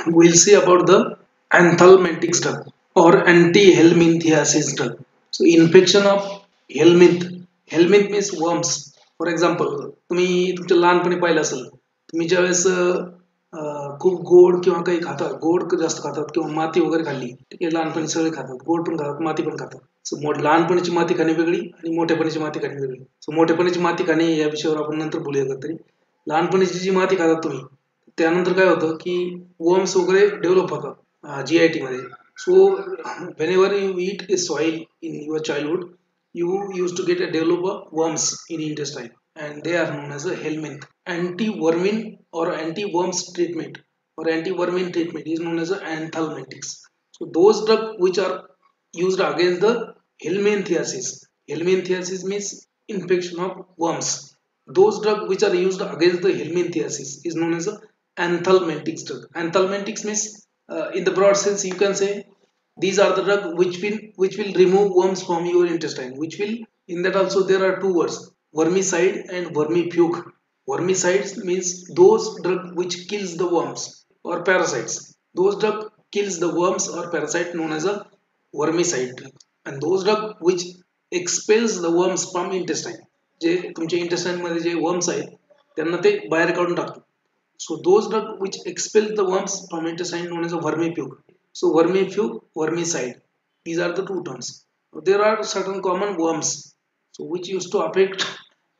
we'll see about the anthelmintics drug or anti-helminthiasis drug. So infection of helminth. Helminth means worms. For example, तुम्ही तुमच्या लहानपणी पाहिलं असेल, तुम्ही ज्यावेळेस खूप गोड किंवा काही खातात, गोड जास्त खातात किंवा माती वगैरे खाल्ली, ठीक आहे, लहानपणी सगळे खातात, गोड पण खातात, माती पण खातात. सो लहानपणीची माती खाणे वेगळी आणि मोठेपणीची माती खाणे वेगळी. सो मोठेपणीची माती खाणे या विषयावर आपण नंतर बोलूया. तरी लहानपणीची जी माती खातात तुम्ही, त्यानंतर काय होतं की वर्म्स वगैरे डेव्हलप होतात GIT मध्ये. सो whenever you eat a soil in your childhood, you used to get a develop worms in intestine, and they are known as a helminth. Anti-vermin or anti-worms treatment or anti-vermin treatment is known as a anthelmintics. So those drugs which are used against the helminthiasis. Helminthiasis means infection of worms. Those drugs which are used against the helminthiasis is known as a anthelmintics drug. Anthelmintics means, in the broad sense, you can say these are the drug which will remove worms from your intestine. Which will, in that also there are two words: vermicide and vermifuge. Vermicides means those drug which kills the worms or parasites. Those drug kills the worms or parasite known as a vermicide drug. And those drug which expels the worms from intestine, जे तुमच्या intestine मध्ये जे worms आहेत त्यांना ते बाहेर काढून टाकतात. So those drug which expel the worms from intestine known as a vermifuge. So vermifuge, vermicide, these are the two terms. There are certain common worms so which used to affect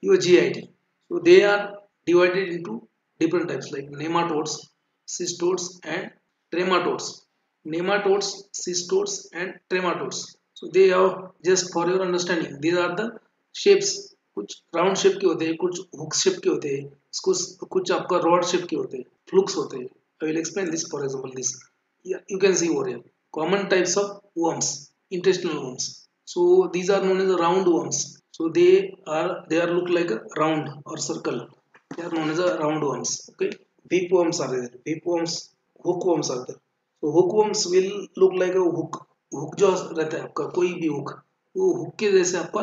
your GIT. So they are divided into different types like nematodes, cystodes and trematodes. Nematodes, cystodes and trematodes. So they are, just for your understanding, these are the shapes. कुछ round shape के होते हैं, कुछ hook shape के होते हैं, कुछ आपका रॉड शेप के होते हैं, फ्लुक्स होते हैं. I will explain this. For example, this, yeah, you can see over here common types of worms, intestinal worms. So these are known as the round worms. So they are look like a round or circle. They are known as a round worms. Okay, deep worms are there. Deep worms, hook worms are there. So hook worms will look like a hook. Hook जो रहता है आपका कोई भी hook, वो hook के जैसे आपका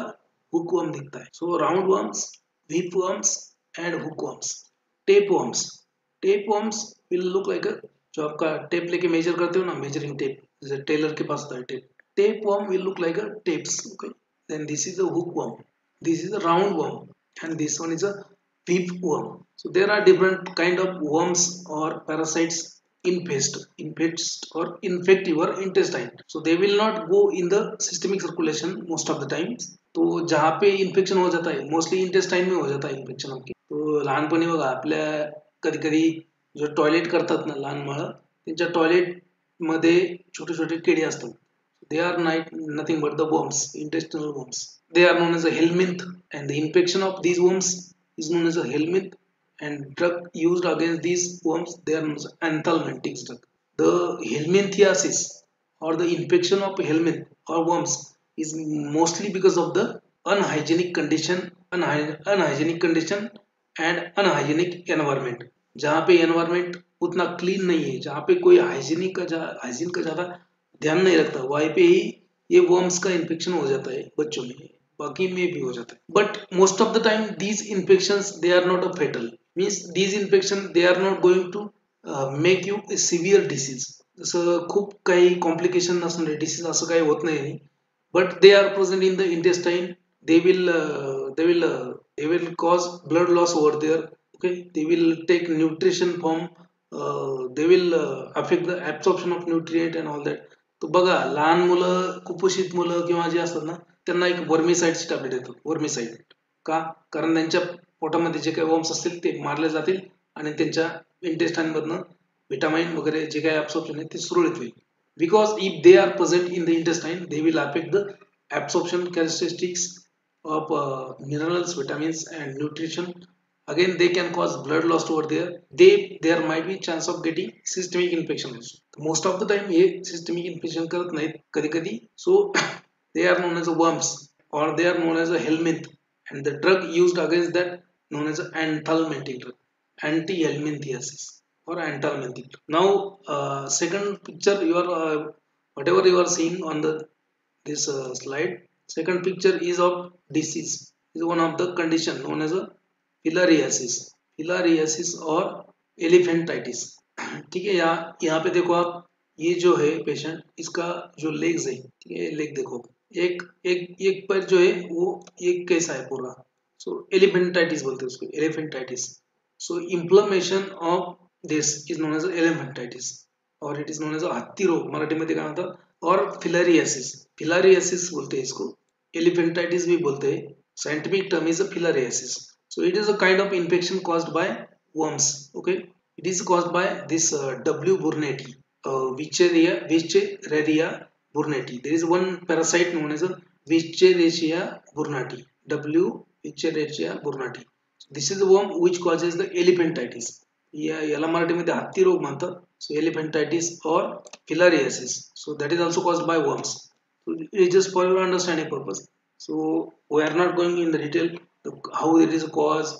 हुक वर्म दिखता है. सो round worms, whip worms and hook worms. Tape worms. Tape worms will look like अ, जो आपका टेप लेके मेजर करते हो ना, मेजरिंग टेप, जैसे टेलर के पास होता है tape. Tapeworm will look like a tapes. Okay, then this is a hookworm, this is a round worm, and this one is a whip worm. So there are different kind of worms or parasites infest or infect your intestine. So they will not go in the systemic circulation most of the times. तो जहाँ पे infection हो जाता है mostly intestine में हो जाता है इन्फेक्शन आपके. तो लहानपणी बघा आपल्या कधी कधी जो टॉयलेट करतात ना लहान मुलं, त्यांच्या टॉयलेट मध्ये छोटे छोटे किडे असतात. They are nothing but the worms, intestinal worms. They are known as a helminth, and the infection of these worms is known as a helminth. And drug used against these worms, they are known as anthelmintics drug. The helminthiasis or the infection of helminth or worms is mostly because of the unhygienic condition and unhygienic environment. जहाँ पे environment उतना clean नहीं है, जहाँ पे कोई hygiene का ज़्यादा ध्यान नहीं रखता, वहीं पे ही ये worms का infection हो जाता है बच्चों में, बाकी में भी हो जाता है. But most of the time these infections they are not a fatal. Means these infections they are not going to make you a severe disease. जसं खूप काही complication नसणारे disease असं काही होत नाही. But they are present in the intestine. They will cause blood loss over there. Okay, they will take nutrition from, they will affect the absorption of nutrient and all that. तो बघा लहान मुलं, कुपोषित मुलं किंवा जे असतात ना, त्यांना एक वर्मिसाइडची टॅबलेट येतो. वर्मिसाइड का? कारण त्यांच्या पोटामध्ये जे काही वर्म्स असतील ते मारले जातील आणि त्यांच्या इंटेस्टाइन मधनं विटामिन वगैरे जे काही absorption आहे ते सुरळीत होईल. Because if they are present in the intestine, they will affect the absorption characteristics of minerals, vitamins and nutrition. Again they can cause blood loss over there. There might be chance of getting systemic infection also. Most of the time ये systemic infection करत नाहीत कधी कधी. So they are known as a worms or they are known as a helminth, and the drug used against that known as anthelmintic drug, anti-helminthiasis or anthelmintic. Now second picture, you are whatever you are seeing on this slide, second picture is of disease, is one of the condition known as a filariasis or elephantitis. ठीक है। यहाँ पे देखो आप, ये जो है patient, इसका जो लेग्स है, ठीक है, लेग देखो, एक एक एक पैर जो है वो एक कैसा है पूरा। सो एलिफेंटाइटिस बोलते हैं उसको, elephantiasis. So inflammation of this is known as elephantiasis, और इट इज नोन एज हत्ती रोग मराठी मध्ये काय म्हणतात, और फिलारियासिस, फिलारियासिस बोलते हैं इसको, एलिफेंटाइटिस भी बोलते हैं। Scientific term is filariasis. So it is a kind of infection caused by worms. Okay, it is caused by this W. burnetii, Wichereria burnetii. There is one parasite known as a Wichereria burnetii. W. Wichereria burnetii. This is the worm which causes the elephantitis. याला मराठीमध्ये हत्ती रोग म्हणतात. So elephantitis or filariasis. So that is also caused by worms. So it is just for your understanding purpose. So we are not going in the detail how it is caused,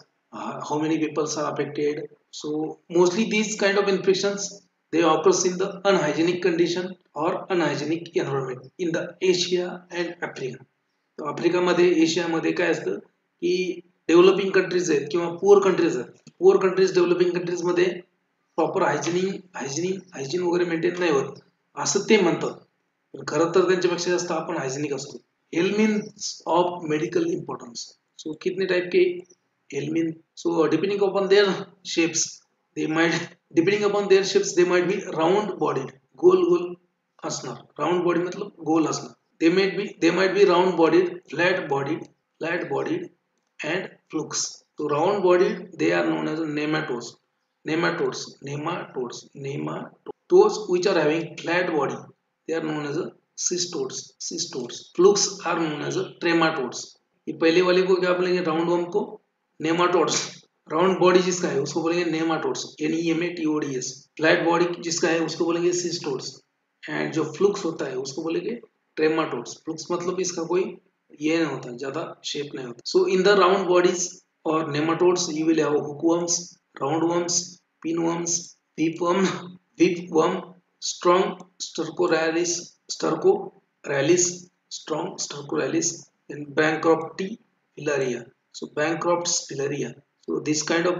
how many people are affected. So mostly these kind of infections, they occurs in the unhygienic condition or unhygienic environment in the Asia and Africa. तर आफ्रिकामध्ये, एशियामध्ये काय असतं की developing countries आहेत किंवा poor countries आहेत. Poor countries, developing countries मध्ये proper hygiene वगैरे maintain नाही होत असं ते म्हणतात. पण खरं तर त्यांच्यापेक्षा जास्त आपण हायजीनिक असतो. Helminths of medical importance. So कितने टाइप के helminth, so depending upon their shapes, they might, depending upon their shapes they might be round bodied, गोल गोल असणार. राउंड बॉडी मतलब गोल असणार. They might be round bodied, flat bodied and flukes. So round bodied, they are known as nematodes. Those which are having flat body, they are known as cystodes. Flukes are known as trematodes. ये पहले वाले को क्या बोलेंगे, round worm को nematodes. Round body जिसका है उसको बोलेंगे नेमाटोड्स, NEMATODS. फ्लैट बॉडी जिसका है उसको बोलेंगे सिस्टोड्स. एंड जो फ्लुक्स होता है उसको बोलेंगे ट्रेमाटोड्स. फ्लुक्स मतलब इसका कोई ये नहीं होता, ज्यादा शेप नहीं होता. So in the round bodies और nematodes you will have hookworms, roundworms, pinworms, whipworm, stercoralis, strong stercoralis, and Bancrofti filaria. So Bancroft's filaria. So this kind of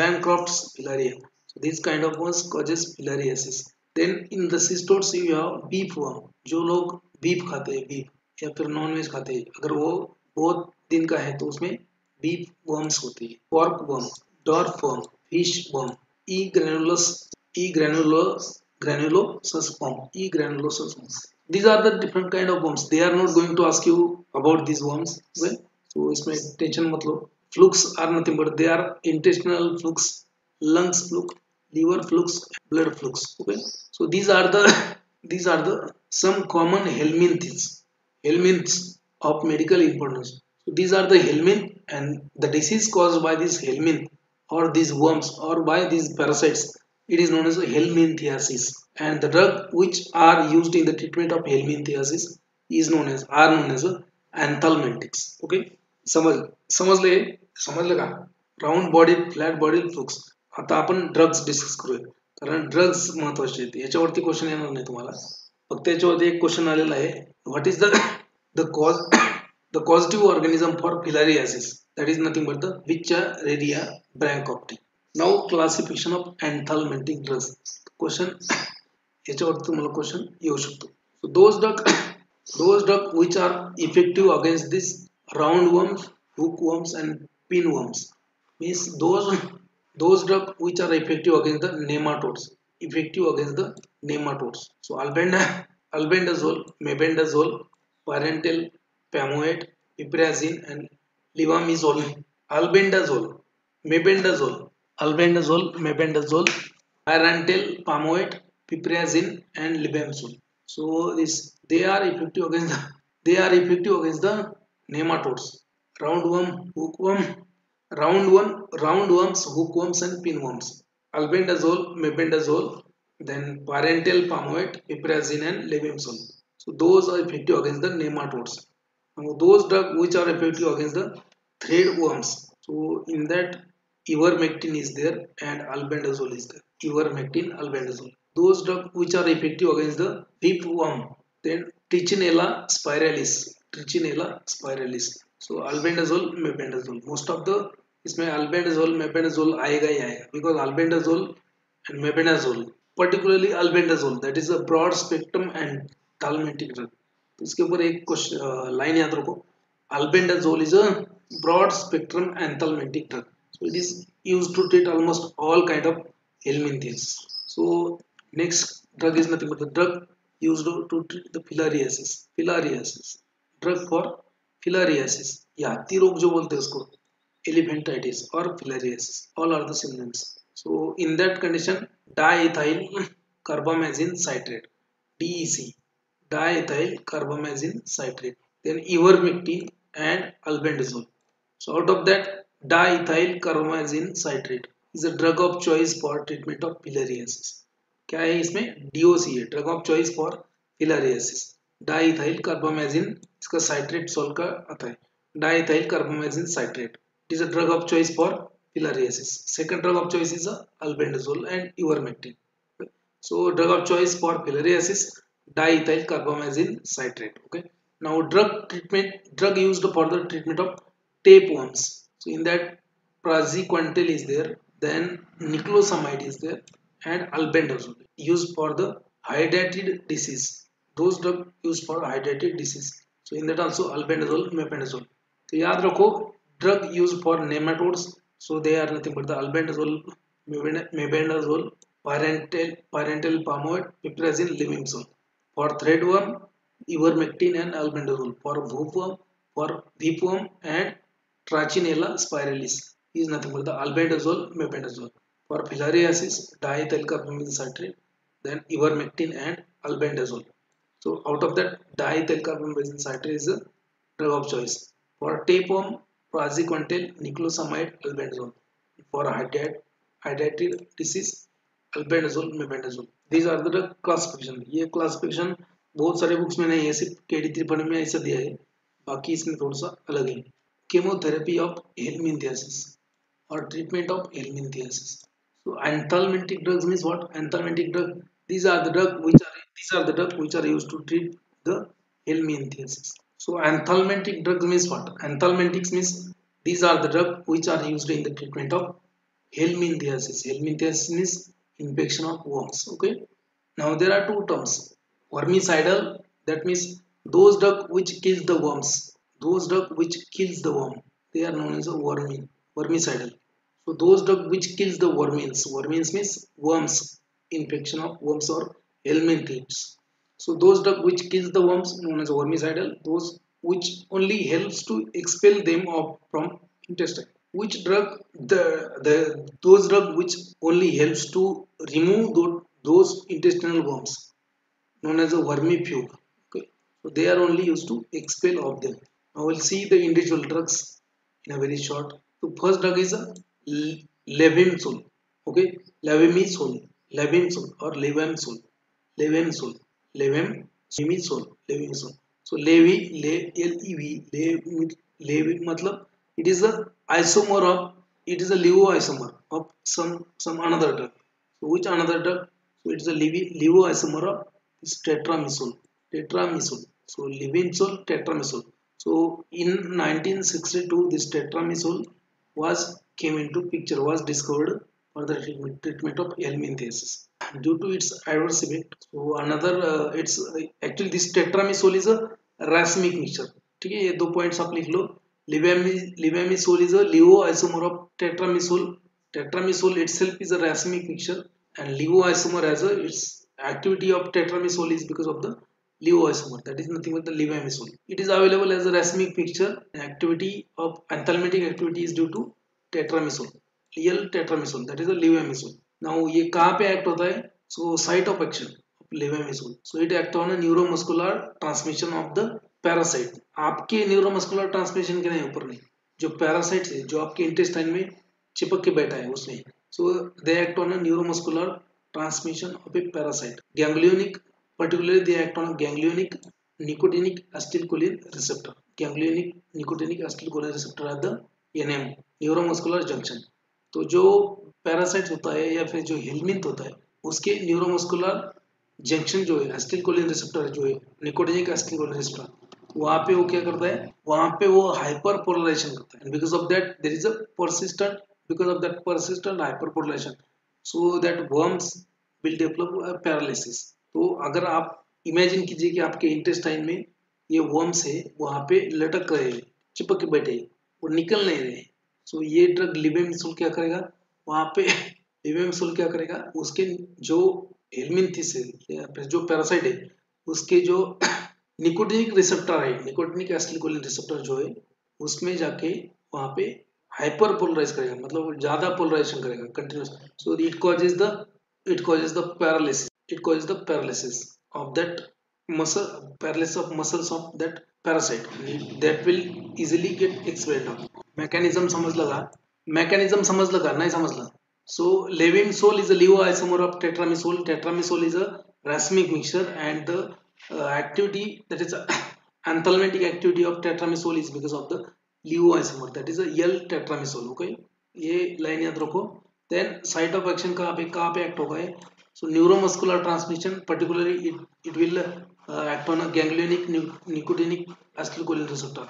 Bancroft's filaria. So this kind of ones causes filariasis. Then in the cystodes you have beef worm. जो लोग beef खाते हैं, beef या फिर non veg खाते हैं, अगर वो बहुत दिन का है तो उसमें बीफ वर्म्स होती है. Pork worm, dwarf worm, fish worm, E granulosus, E granulosus worm, E granulosus worms. These are the different kind of worms. They are not going to ask you about these worms. Well, so इसमें tension मत लो. Flukes are nothing but they are intestinal flukes, lungs fluke, liver flukes, blood flukes. Okay, so these are the some common helminths of medical importance. So these are the helminth, and the disease caused by this helminth or these worms or by these parasites, it is known as helminthiasis. And the drug which are used in the treatment of helminthiasis is known as anthelmintics. Okay, समजले समजलं का? Round body, flat body, flukes. आता आपण drugs discuss करूया, कारण drugs महत्वाचे आहेत. याच्यावरती क्वेश्चन येणार नाही तुम्हाला, फक्त याच्यावरती एक क्वेश्चन आलेला आहे. What is the causative organism for filariasis? That is nothing but the Wichereria branchiopti. Now classification of anthelmintic drugs. Question याच्यावरती तुम्हाला क्वेश्चन येऊ शकतो. So those drug which are effective against this roundworms, hookworms and pinworms, means those drug which are effective against the nematodes. So albendazole, mebendazole, parental pamoate, piperazine and levamisole. albendazole mebendazole, parental pamoate, piperazine and levamisole. So this they are effective against the nematodes, roundworm, hookworm, roundworms, hookworms and pinworms. Albendazole, mebendazole, then parental pamoate, piperazine and levamisole. So those are effective against the nematodes. Now those drugs which are effective against the threadworms, so in that ivermectin is there and albendazole is there. Ivermectin, albendazole. Those drugs which are effective against the whipworm, then Trichinella spiralis. So albendazole, mebendazole. Most of the इसमें albendazole mebendazole आएगा ही आएगा, because albendazole and mebendazole, particularly albendazole, that is a broad spectrum एंड drug ड्रग। तो इसके ऊपर एक क्वेश्चन लाइन याद रखो, albendazole is a broad spectrum anthelmintic drug, so it is used to treat almost all kind of helminthias. So next drug is nothing but the drug used to treat the filariasis drug for filariasis या हाथी रोग जो बोलते हैं उसको, elephantitis or filariasis, all are the synonyms. So in that condition diethyl carbamazine citrate, DEC, diethyl carbamazine citrate, then ivermectin and albendazole. So out of that, diethyl carbamazine citrate is a drug of choice for treatment of filariasis. क्या है इसमें, DOC है, drug of choice for filariasis. Diethyl कार्बामेजिन इसका citrate solve का आता है, diethyl कार्बामेजिन citrate, it is a drug of choice for filariasis. Second drug of choice is albendazole and ivermectin. So drug of choice for filariasis, diethyl carbamazine citrate. Okay. Now drug used for the treatment of tapeworms. So in that praziquantel is there, then niclosamide is there, and albendazole used for the hydrated disease. Those drug used for hydrated disease. So in that also albendazole, mebendazole. तो याद रखो drug used for nematodes. So they are nothing but the albendazole, mebendazole, parental palmoid, piperazine, limimsol. For threadworm, ivermectin and albendazole. For hoopworm and Trachinella spiralis is nothing but the albendazole, mebendazole. For filariasis, diethyl carbamazine citrate, then ivermectin and albendazole. So out of that, diethyl carbamazine citrate is a drug of choice. For tapeworm, praziquantel, niclosamide, albendazole. For hydrated disease, albendazole, mebendazole. These are the drug classification. ये classification बहुत सारे books में नहीं है, सिर्फ KD Tripathi में ऐसा दिया है, बाकी इसमें थोड़ा सा अलग है. Chemotherapy of helminthiasis or treatment of helminthiasis. So anthelmintic drugs means what? Anthelmintic drug. These are the drug which are used to treat the helminthiasis. So anthelmintic drugs means what? Anthelmintics means these are the drugs which are used in the treatment of helminthiasis. Helminthiasis means infection of worms. Okay. Now there are two terms. Wormicidal, that means those drugs which kills the worms. Those drugs which kills the worm, they are known as a wormicidal. So those drugs which kills the wormins. Wormins means worms, infection of worms or helminthids. So those drugs which kills the worms known as wormicidal. Those which only helps to expel them off from intestine. Which drug, those drug which only helps to remove those intestinal worms known as a vermifuge. Okay, so they are only used to expel of them. Now we'll see the individual drugs in a very short. So first drug is a levimsol. Okay, levimsol or levimsol, levimsol. So levi मतलब it is a isomer of, it is a levo isomer of some another drug. So which another drug? So it is a levo isomer of this tetramycin. So levimsol, tetramycin. So in 1962 this tetramycin came into picture, was discovered for the treatment of helminthiasis due to its adverse effect. So another it's actually this tetramycin is a racemic mixture. ठीक है, ये दो points आप लिख लो. Levamisole is a levoisomer of tetramycin. Tetramycin itself is a racemic mixture, and levoisomer has a its activity of tetramycin is because of the levoisomer. That is nothing but the levamisole. It is available as a racemic mixture. Activity of anthelmintic activity is due to tetramycin. Real tetramycin, that is a levamisole. Now ये कहाँ पे act होता है? So site of action of levamisole. So it act on a neuromuscular transmission of the parasite. आपके neuromuscular transmission के नहीं, ऊपर नहीं, जो पैरासाइट है जो आपके इंटेस्टाइन में चिपक के बैठा है उसमें. So they act on a neuromuscular transmission of a parasite. Ganglionic, particularly they act on ganglionic nicotinic acetylcholine receptor. Ganglionic nicotinic acetylcholine receptor at the NM, neuromuscular junction. तो जो पैरासाइट होता है या फिर जो हेलमिंथ होता है उसके न्यूरोमस्कुलर जंक्शन जो है एसिटिलकोलिन रिसेप्टर जो है, निकोटिनिक एसिटिलकोलिन रिसेप्टर, वहां पे वो क्या करता है, वहां पे वो हाइपर पोलराइजेशन करता है, because of that there is a persistent, because of that persistent hyperpolarisation, so that worms will develop paralysis. तो अगर आप इमेजिन कीजिए कि आपके इंटेस्टाइन में ये वर्म्स है, वहां पे लटक रहे हैं, चिपक के बैठे, वो निकल नहीं रहे, सो ये ड्रग लिबेमिसोल क्या करेगा वहां पे लिबेमिसोल क्या करेगा, उसके जो हेलमिंथिस है, जो पैरासाइट है, उसके जो निकोटिनिक रिसेप्टर है, निकोटिनिक एसिटिलकोलिन रिसेप्टर जो है, उसमें जाके वहां पे हाइपर पोलराइज करेगा, मतलब ज्यादा पोलराइजेशन करेगा continuous, so it causes the paralysis, it causes the paralysis of that muscle, paralysis of muscles of that parasite that will easily get expelled out. Mechanism समझ लगा, मैकेनिज्म समझ लगा नहीं समझ लगा। So levomisole is a levoisomer of tetramisole. Tetramisole is a racemic mixture, and the activity, that is anthelmintic activity of tetramisole is because of the levoisomer, that is a L-tetramisole. Okay, ये line याद रखो। Then site of action कहाँ पे act होगा है, so neuromuscular transmission, particularly it will act on a ganglionic nicotinic acetylcholine receptor.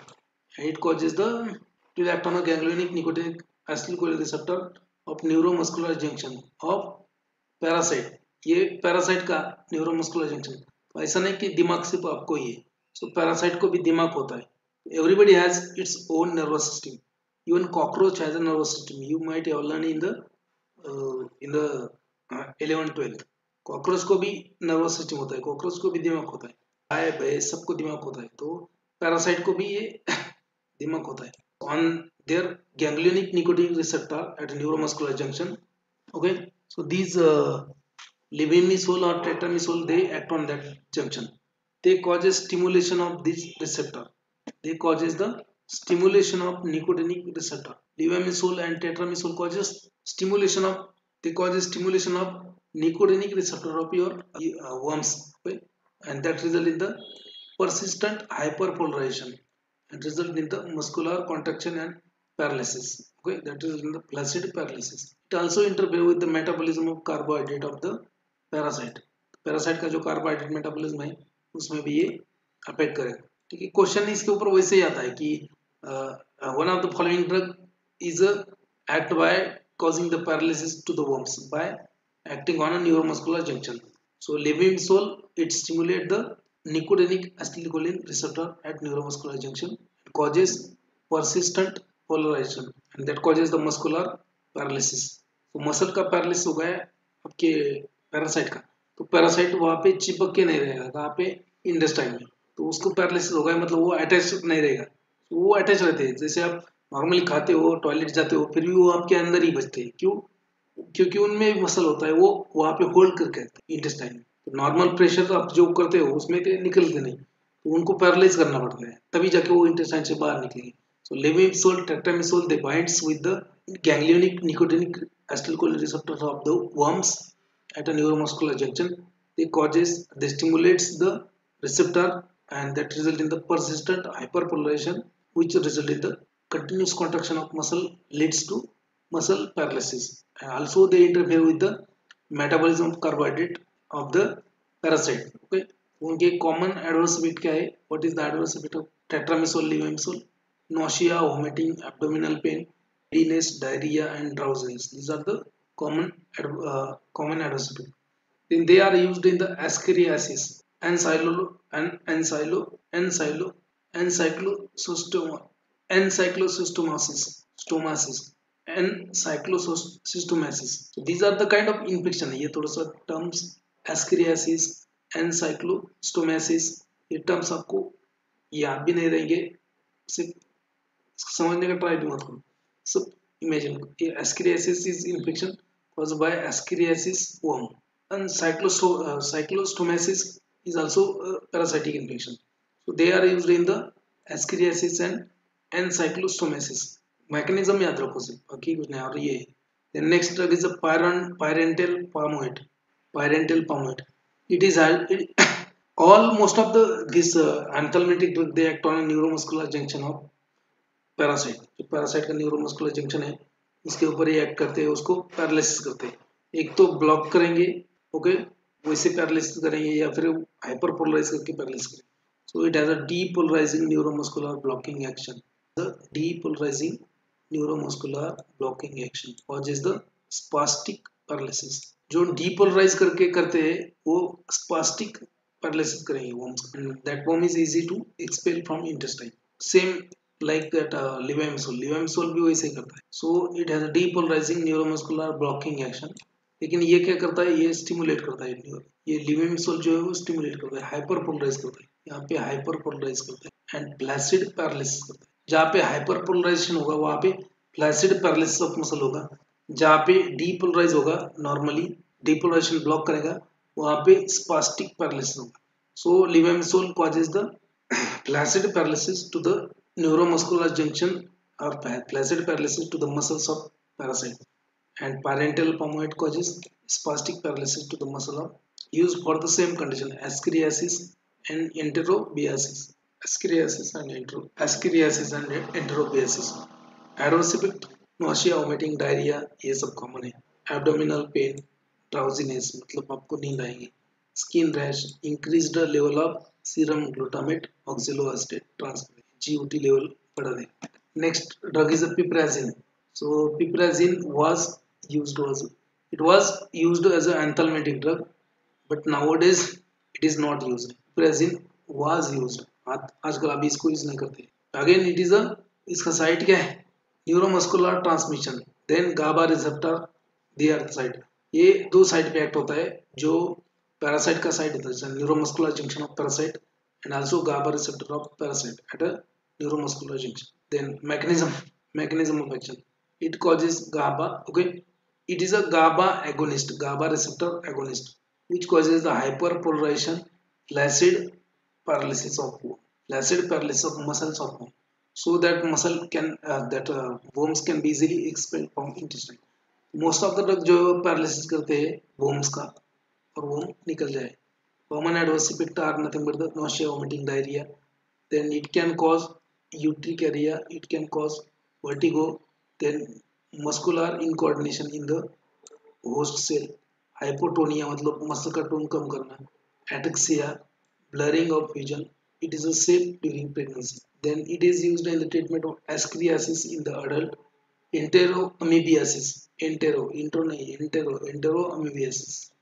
It causes the it will act on a ganglionic nicotinic acetylcholine receptor of neuromuscular junction of parasite. ये parasite का neuromuscular junction, तो ऐसा नहीं कि दिमाग सिर्फ आपको ही है, सो पैरासाइट को भी दिमाग होता है। Everybody has its own nervous system, even cockroach has a nervous system, you might have learn in the 11th-12th। Cockroach को भी नर्वस सिस्टम होता है, कॉकरोच को भी दिमाग होता है, गाय भैंस सबको दिमाग होता है, तो पैरासाइट को भी ये दिमाग होता है। On their ganglionic nicotinic receptor at neuromuscular junction. Okay, so these levomisole or tetramisole, they act on that junction, they causes stimulation of this receptor, they causes the stimulation of nicotinic receptor. Levomisole and tetramisole causes stimulation of, they causes stimulation of nicotinic receptor of your worms. Okay, and that result in the persistent hyperpolarization and result in the muscular contraction and paralysis. Okay, that is in the flaccid paralysis. It also interfere with the metabolism of carbohydrate of the parasite. Parasite का जो carbohydrate metabolism है उसमें भी ये affect करेगा। ठीक है, question इसके ऊपर वैसे ही आता है कि one of the following drug is act by causing the paralysis to the worms by acting on a neuromuscular junction. So levomisole, it stimulates the nicotinic acetylcholine receptor at neuromuscular junction. It causes persistent polarization and that causes the muscular paralysis. तो muscle का paralysis हो गया आपके parasite का, तो parasite वहां पे चिपक के नहीं रहेगा, कहाँ पे, इंटेस्टाइन में, तो उसको पैरालिसिस हो गया, मतलब वो अटैच नहीं रहेगा, तो वो अटैच रहते हैं। जैसे आप नॉर्मली खाते हो, टॉयलेट जाते हो, फिर भी वो आपके अंदर ही बचते हैं, क्यों, क्योंकि उनमें मसल होता है, वो वहां पे होल्ड करके रहते हैं इंटेस्टाइन में। तो नॉर्मल प्रेशर आप जो करते हो उसमें निकलते नहीं, तो उनको पैरालाइज करना पड़ता है, तभी जाके वो इंटेस्टाइन से बाहर निकलेंगे। So levomisole, tetramisole, they binds with the ganglionic nicotinic acetylcholine receptors of the worms at a neuromuscular junction. They stimulates the receptor and that result in the persistent hyperpolarization, which result in the continuous contraction of muscle leads to muscle paralysis. And also they interfere with the metabolism of carbohydrate of the parasite. Okay, उनके common adverse event क्या है? What is the adverse event of tetramisole, levomisole? Nausea, vomiting, abdominal pain, giddiness, diarrhea, and drowsiness. These are the common adverse events. Then they are used in the ascariasis, encyclocystomasis. So these are the kind of infection. ये थोड़ा सा terms ascariasis, encyclostomasis, ये terms आपको याद भी नहीं रहेंगे, सिर्फ समझने का ट्राई भी मत करो, सब imagine. Ascariasis is infection caused by ascariasis worm, and cyclostomasis is also a parasitic infection. So they are used in the ascariasis and encyclostomasis. Mechanism याद रखो सिर्फ, बाकी कुछ नहीं। और ये the next drug is a pyrantel palmoid. Pyrantel palmoid. It is all most of this anthelmintic drug, they act on a neuromuscular junction of parasite. जो parasite का न्यूरोमस्कुलर जंक्शन है इसके ऊपर ही एक्ट करते हैं, उसको पैरालिसिस करते हैं। एक तो ब्लॉक करेंगे, ओके, वैसे पैरालिसिस करेंगे, या फिर हाइपर पोलराइज करके पैरालिसिस करेंगे। So it has a depolarizing neuromuscular blocking action. The depolarizing neuromuscular blocking action causes the spastic paralysis. जो depolarize करके करते हैं वो spastic paralysis करेंगे worms. And that worm is easy to expel from intestine. Same like that levamisole. Levamisole भी वैसे ही करता है. So it has a depolarizing neuromuscular blocking action. लेकिन ये क्या करता है, ये स्टिमुलेट करता है, ये लिवेमिसोल जो है वो स्टिमुलेट करता है, हाइपर पोलराइज करता है, यहाँ पे हाइपर पोलराइज करता है एंड फ्लैसिड पैरालिसिस करता है. जहाँ पे हाइपर पोलराइजेशन होगा वहाँ पे फ्लैसिड पैरालिसिस ऑफ मसल होगा, जहाँ पे डीपोलराइज होगा नॉर्मली डीपोलराइजेशन ब्लॉक करेगा वहाँ पे स्पास्टिक पैरालिसिस होगा. So levamisole causes the flaccid paralysis to the neuromuscular junction or flaccid paralysis to the muscles of parasite, and parental palmoid causes spastic paralysis to the muscle of used for the same condition ascariasis and enterobiasis. Ascariasis and enterobiasis. Adverse effect nausea, vomiting, diarrhea ये सब common है. Abdominal pain, drowsiness मतलब आपको नींद आएगी. Skin rash, increased level of serum glutamate oxaloacetate transferase GUT level बढ़ा दे. Next drug is a piperazine. So piperazine was used as an anthelmintic drug, but nowadays it is not used. Piperazine was used. आजकल अभी इसको use नहीं करते. Again it is a इसका site क्या है, neuromuscular transmission, then गाबा receptor दी अर्थ site. ये दो साइट पे एक्ट होता है, जो पैरासाइट का साइट होता है, neuromuscular junction of parasite and also GABA receptor of parasite at a neuromuscular junction. Then mechanism of action. It causes GABA. Okay, it is a GABA agonist, GABA receptor agonist, which causes the hyperpolarization, flaccid paralysis of muscles of worm, so that muscle can worms can be easily expelled from intestine. Most of the drug जो paralysis करते हैं worms का और worm निकल जाए. Common adverse effect are nothing but the nausea, vomiting, diarrhea. Then it can cause urticaria, it can cause vertigo, then muscular incoordination in the host cell, hypotonia मतलब muscle का tone कम करना, ataxia, blurring of vision. It is a safe during pregnancy. Then it is used in the treatment of ascariasis in the adult, enteroamoebiasis.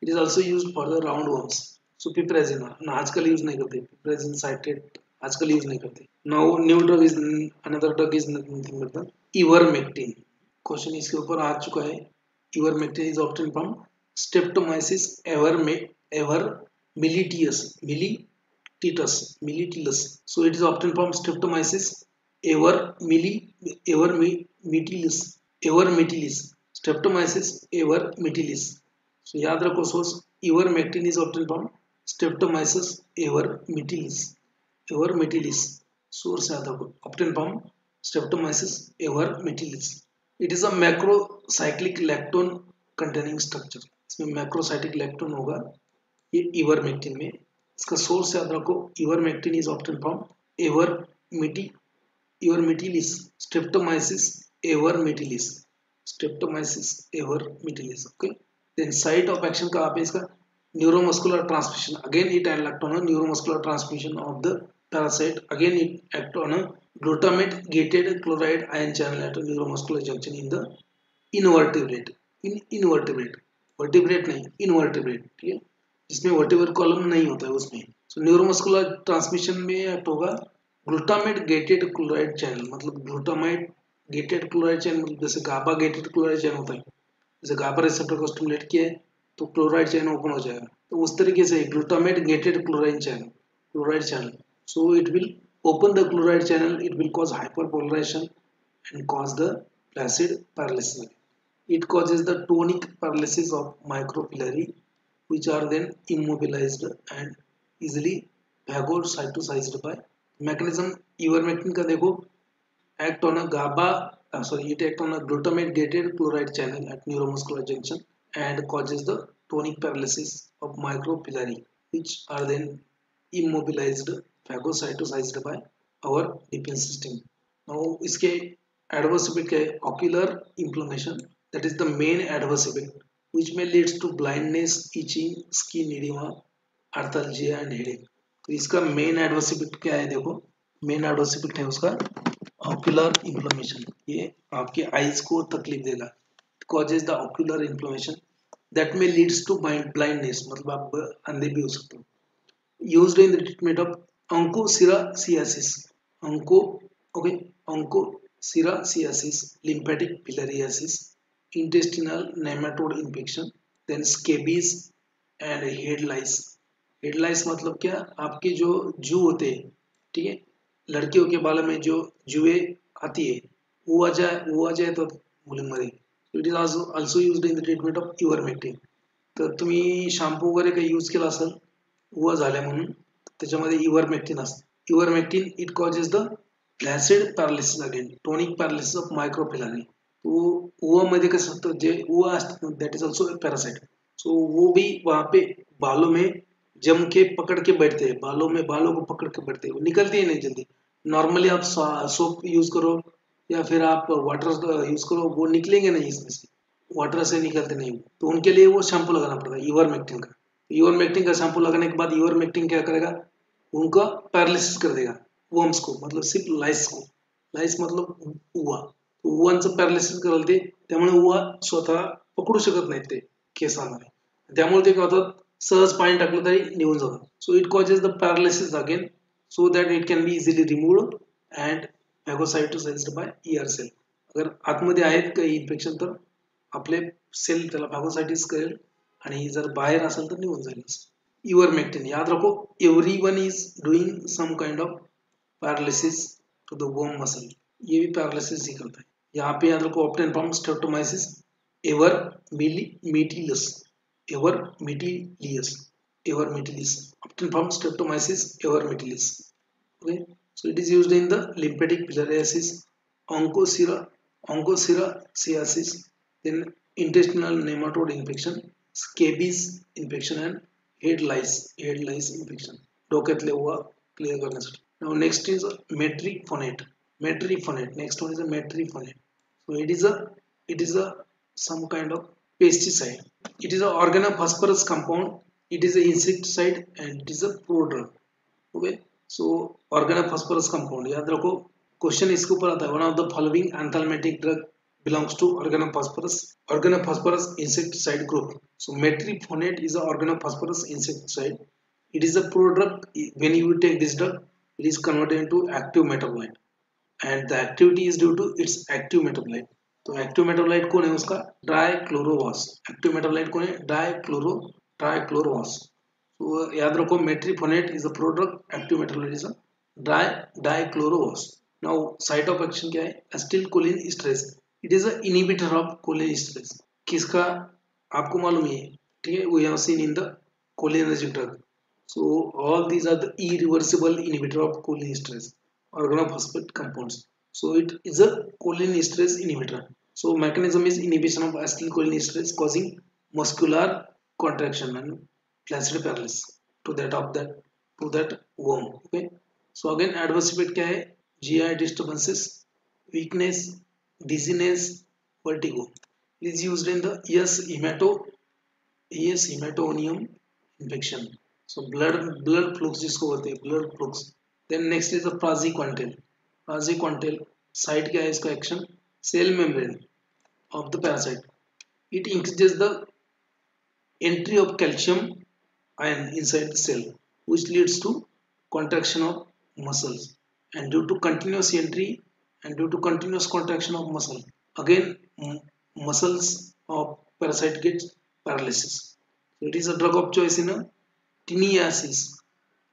It is also used for the roundworms. So piperazine ना आजकल use नहीं करते, piperazine citrate आजकल use नहीं करते. Now new drug is another drug is nothing but the ivermectin. Question इसके ऊपर आ चुका है. Ivermectin is obtained from Streptomyces millitilis. So it is obtained from Streptomyces evermitilis. Streptomyces evermitilis. So याद रखो source. Ivermectin is obtained from Streptomyces evermitilis. Source याद रखो. Obtained from Streptomyces evermitilis. It is a macrocyclic lactone containing structure. इसमें macrocyclic lactone होगा ये ivermectin में. इसका source याद रखो. Ivermectin is obtained from evermitilis. Streptomyces evermitilis. Okay. Then site of action कहाँ पे इसका? Neuromuscular transmission. Again it act on a neuromuscular transmission of the parasite. Again it act on a glutamate gated chloride ion channel at a neuromuscular junction in the invertebrate. Vertebrate नहीं, invertebrate. ठीक है, जिसमें vertebral column नहीं होता है उसमें. So neuromuscular transmission में act होगा glutamate gated chloride channel. मतलब glutamate gated chloride channel मतलब जैसे GABA gated chloride channel होता है, जैसे GABA receptor को stimulate किया है तो क्लोराइड चैन ओपन हो जाएगा. तो उस तरीके से glutamate gated chloride channel. So it will open the chloride channel, it will cause hyperpolarization and cause the flaccid paralysis. It causes the tonic paralysis of microphyllae, which are then immobilized and easily phagocytosized by mechanism. Ivermectin का देखो, act on a it act on a glutamate gated chloride channel at neuromuscular junction and causes the tonic paralysis of microphyllae, which are then immobilized, phagocytosized by our defense system. Now इसके adverse effect क्या है? Ocular inflammation, that is the main adverse effect, which may leads to blindness, itching, skin edema, arthalgia and headache. तो इसका main adverse effect क्या है, देखो main adverse effect है उसका ऑक्यूलर इन्फ्लेमेशन। ये आपके आईज को तकलीफ देगा, causes the ocular inflammation that में लीड्स टू ब्लाइंडनेस, मतलब आप अंधे भी हो सकते हो। Used in the treatment of onchocerciasis, onco okay onchocerciasis, lymphatic filariasis, intestinal nematode infection, then scabies and head lice। Head lice मतलब क्या, आपके जो जू होते हैं, ठीक है, लड़कियों के बालों में जो जुए आती है, वो आ जाए तो मुलींमध्ये। It is also used in the treatment of ivermectin. तर तुम्ही शॅम्पू वगैरे काही यूज केला असेल उवा झाल्या म्हणून, त्याच्यामध्ये इव्हरमेक्टिन असतं। Ivermectin it causes the flaccid paralysis again, tonic paralysis of microfilariae. तो उवा मध्ये कसं असतं, जे उवा असतं that is also parasite, so वो भी वहाँ पे बालों में जम के पकड़ के बैठते हैं, बालों को पकड़ के बैठते हैं, वो निकलते ही नहीं जल्दी। नॉर्मली आप सोप यूज करो या फिर आप वाटर यूज करो, वो निकलेंगे नहीं इसमें से, वाटर से निकलते नहीं। तो उनके लिए वो शैम्पू लगाना पड़ता है इवरमेक्टिन का। इवरमेक्टिन का शैम्पू लगाने के बाद इवरमेक्टिन क्या करेगा, उनका पैरालिसिस कर देगा वर्म्स को, मतलब सिर्फ लाइस को। लाइस मतलब उवा, उवांचं पॅरालिसिस करेल ते, त्यामुळे उवा स्वतः पकडू शकत नाहीत ते केसामध्ये, त्यामुळे ते काय होतात, सहज पाणी टाकलं तरी निघून जातात। So it causes the paralysis again, so that it can be easily removed and phagocytosized by ER cell. अगर आतमध्ये आहेत काही इन्फेक्शन तर आपले सेल त्याला फॅगोसाइटिस करेल, आणि जर बाहेर असेल तर निघून जाईल। इवरमेक्टिन याद रखो, everyone is doing some kind of paralysis to the worm muscle, ये भी पैरालिसिस ही करता है। यहाँ पे याद रखो obtained from Streptomyces avermitilis, avermitilis, avermitilis, obtained from Streptomyces avermitilis. Okay, so it is used in the lymphatic filariasis, onchocerciasis, then intestinal nematode infection, scabies infection and head lice infection, डोक्यातले उवा clear करण्यासाठी। Now next is metriphonate, next one is a metriphonate. So it is a some kind of pesticide, it is a organophosphorus compound, it is a insecticide and it is a prodrug। Okay, so organophosphorus compound याद रखो, question इसके ऊपर आता है, one of the following anthelmintic drug belongs to organophosphorus insecticide group. So metrifonate is a organophosphorus insecticide, it is a product, when you take this drug it is converted into active metabolite and the activity is due to its active metabolite. तो active metabolite कौन है उसका, डाइक्लोरोवास। Active metabolite कौन है, डाइक्लोरोवास। तो याद रखो metrifonate is a product, active metabolite is a dichlorvos. Now site of action क्या है, acetylcholinesterase, it is a inhibitor of cholinesterase. किसका, आपको मालूम ही है, ठीक है, we have seen in the cholinergic drug. So all these are the irreversible inhibitor of cholinesterase organophosphate compounds, so it is a cholinesterase inhibitor। So mechanism is inhibition of acetylcholinesterase causing muscular contraction and flaccid paralysis to that worm। Okay, so again adverse effect क्या है, GI disturbances, weakness, dizziness, vertigo। It is used in the hematonium infection, so blood flux जिसको बोलते हैं, blood flux। Then next is the praziquantel। praziquantel site क्या है इसका action, cell membrane of the parasite, it increases the entry of calcium ion inside the cell which leads to contraction of muscles, and due to continuous entry and due to continuous contraction of muscle again muscles of parasite gets paralysis। So it is a drug of choice in a tiniasis,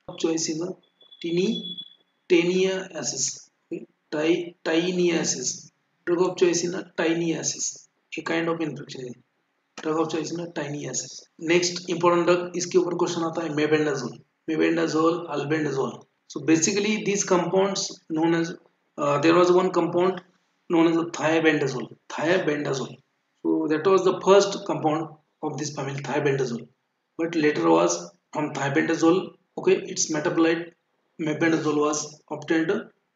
tiniasis, okay? Tiniasis, drug of choice in a tiniasis, a kind of infection है, drug of choice in a tiniasis। next important drug इसके ऊपर question आता है mebendazole, albendazole। so basically these compounds known as there was one compound known as the thiabendazole। so that was the first compound of this family, thiabendazole, but later was from thiabendazole, okay, its metabolite mebendazole was obtained